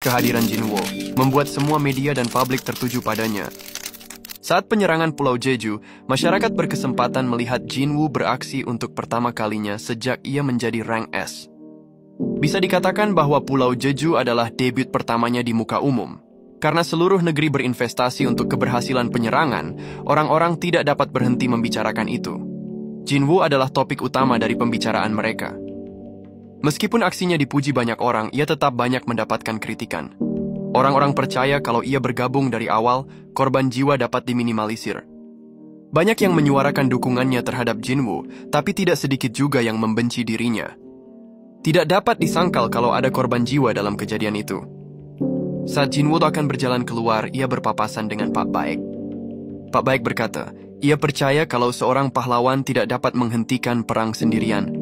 Kehadiran Jinwoo membuat semua media dan publik tertuju padanya. Saat penyerangan Pulau Jeju, masyarakat berkesempatan melihat Jinwoo beraksi untuk pertama kalinya sejak ia menjadi rank S. Bisa dikatakan bahwa Pulau Jeju adalah debut pertamanya di muka umum. Karena seluruh negeri berinvestasi untuk keberhasilan penyerangan, orang-orang tidak dapat berhenti membicarakan itu. Jinwoo adalah topik utama dari pembicaraan mereka. Meskipun aksinya dipuji banyak orang, ia tetap banyak mendapatkan kritikan. Orang-orang percaya kalau ia bergabung dari awal, korban jiwa dapat diminimalisir. Banyak yang menyuarakan dukungannya terhadap Jinwoo, tapi tidak sedikit juga yang membenci dirinya. Tidak dapat disangkal kalau ada korban jiwa dalam kejadian itu. Saat Jinwoo akan berjalan keluar, ia berpapasan dengan Pak Baek. Pak Baek berkata, ia percaya kalau seorang pahlawan tidak dapat menghentikan perang sendirian.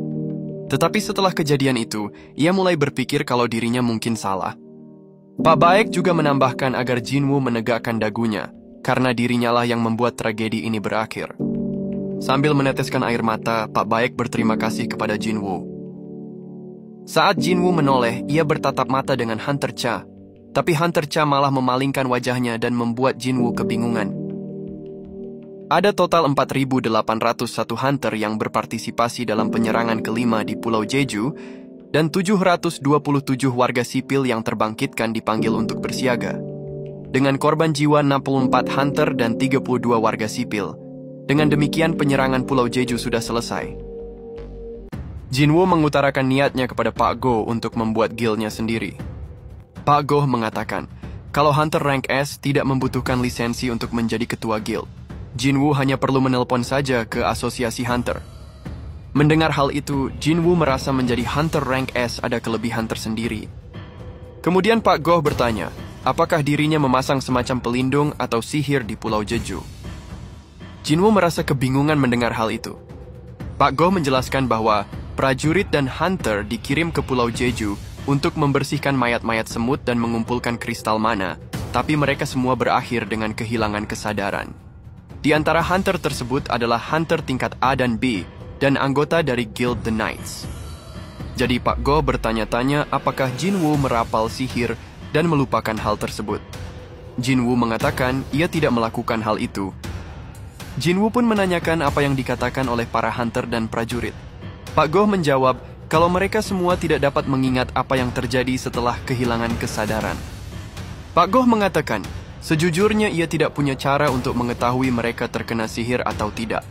Tetapi setelah kejadian itu, ia mulai berpikir kalau dirinya mungkin salah. Pak Baek juga menambahkan agar Jinwoo menegakkan dagunya, karena dirinya lah yang membuat tragedi ini berakhir. Sambil meneteskan air mata, Pak Baek berterima kasih kepada Jinwoo. Saat Jinwoo menoleh, ia bertatap mata dengan Hunter Cha. Tapi Hunter Cha malah memalingkan wajahnya dan membuat Jinwoo kebingungan. Ada total 4.801 hunter yang berpartisipasi dalam penyerangan kelima di Pulau Jeju, dan 727 warga sipil yang terbangkitkan dipanggil untuk bersiaga. Dengan korban jiwa 64 hunter dan 32 warga sipil, dengan demikian penyerangan Pulau Jeju sudah selesai. Jinwoo mengutarakan niatnya kepada Pak Go untuk membuat guildnya sendiri. Pak Go mengatakan, kalau hunter rank S tidak membutuhkan lisensi untuk menjadi ketua guild. Jinwoo hanya perlu menelpon saja ke asosiasi hunter. Mendengar hal itu, Jinwoo merasa menjadi hunter rank S ada kelebihan tersendiri. Kemudian Pak Go bertanya, apakah dirinya memasang semacam pelindung atau sihir di Pulau Jeju. Jinwoo merasa kebingungan mendengar hal itu. Pak Go menjelaskan bahwa prajurit dan hunter dikirim ke Pulau Jeju untuk membersihkan mayat-mayat semut dan mengumpulkan kristal mana, tapi mereka semua berakhir dengan kehilangan kesadaran. Di antara hunter tersebut adalah hunter tingkat A dan B, dan anggota dari Guild The Knights. Jadi Pak Go bertanya-tanya apakah Jinwoo merapal sihir dan melupakan hal tersebut. Jinwoo mengatakan ia tidak melakukan hal itu. Jinwoo pun menanyakan apa yang dikatakan oleh para hunter dan prajurit. Pak Go menjawab kalau mereka semua tidak dapat mengingat apa yang terjadi setelah kehilangan kesadaran. Pak Go mengatakan, sejujurnya ia tidak punya cara untuk mengetahui mereka terkena sihir atau tidak.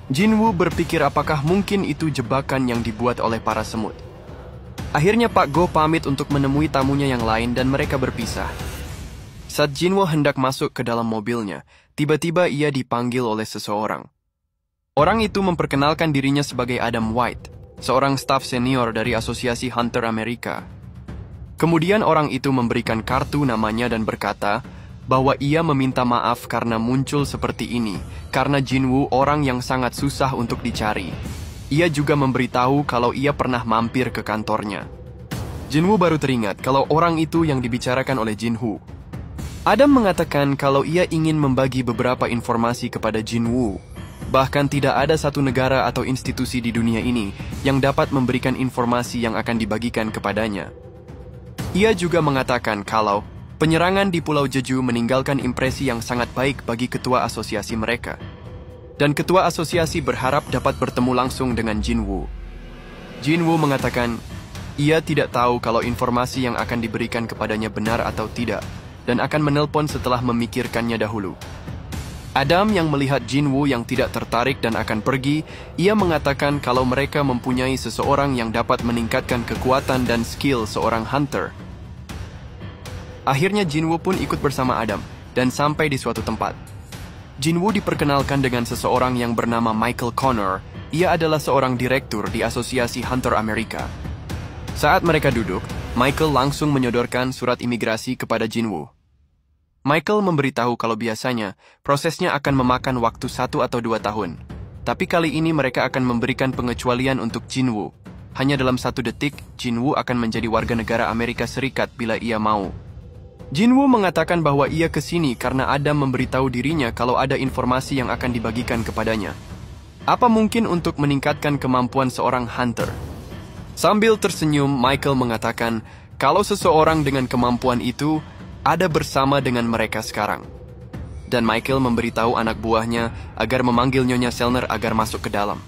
Jinwoo berpikir apakah mungkin itu jebakan yang dibuat oleh para semut. Akhirnya Pak Go pamit untuk menemui tamunya yang lain dan mereka berpisah. Saat Jinwoo hendak masuk ke dalam mobilnya, tiba-tiba ia dipanggil oleh seseorang. Orang itu memperkenalkan dirinya sebagai Adam White, seorang staf senior dari Asosiasi Hunter Amerika. Kemudian orang itu memberikan kartu namanya dan berkata bahwa ia meminta maaf karena muncul seperti ini, karena Jinwoo orang yang sangat susah untuk dicari. Ia juga memberitahu kalau ia pernah mampir ke kantornya. Jinwoo baru teringat kalau orang itu yang dibicarakan oleh Jinwoo. Adam mengatakan kalau ia ingin membagi beberapa informasi kepada Jinwoo. Bahkan tidak ada satu negara atau institusi di dunia ini yang dapat memberikan informasi yang akan dibagikan kepadanya. Ia juga mengatakan kalau penyerangan di Pulau Jeju meninggalkan impresi yang sangat baik bagi ketua asosiasi mereka. Dan ketua asosiasi berharap dapat bertemu langsung dengan Jinwoo. Jinwoo mengatakan, ia tidak tahu kalau informasi yang akan diberikan kepadanya benar atau tidak, dan akan menelpon setelah memikirkannya dahulu. Adam yang melihat Jinwoo yang tidak tertarik dan akan pergi, ia mengatakan kalau mereka mempunyai seseorang yang dapat meningkatkan kekuatan dan skill seorang hunter. Akhirnya Jinwoo pun ikut bersama Adam dan sampai di suatu tempat. Jinwoo diperkenalkan dengan seseorang yang bernama Michael Connor. Ia adalah seorang direktur di Asosiasi Hunter Amerika. Saat mereka duduk, Michael langsung menyodorkan surat imigrasi kepada Jinwoo. Michael memberitahu kalau biasanya prosesnya akan memakan waktu 1 atau 2 tahun. Tapi kali ini mereka akan memberikan pengecualian untuk Jinwoo. Hanya dalam 1 detik, Jinwoo akan menjadi warga negara Amerika Serikat bila ia mau. Jinwoo mengatakan bahwa ia ke sini karena Adam memberitahu dirinya kalau ada informasi yang akan dibagikan kepadanya. Apa mungkin untuk meningkatkan kemampuan seorang hunter? Sambil tersenyum, Michael mengatakan kalau seseorang dengan kemampuan itu ada bersama dengan mereka sekarang. Dan Michael memberitahu anak buahnya agar memanggil Nyonya Selner agar masuk ke dalam.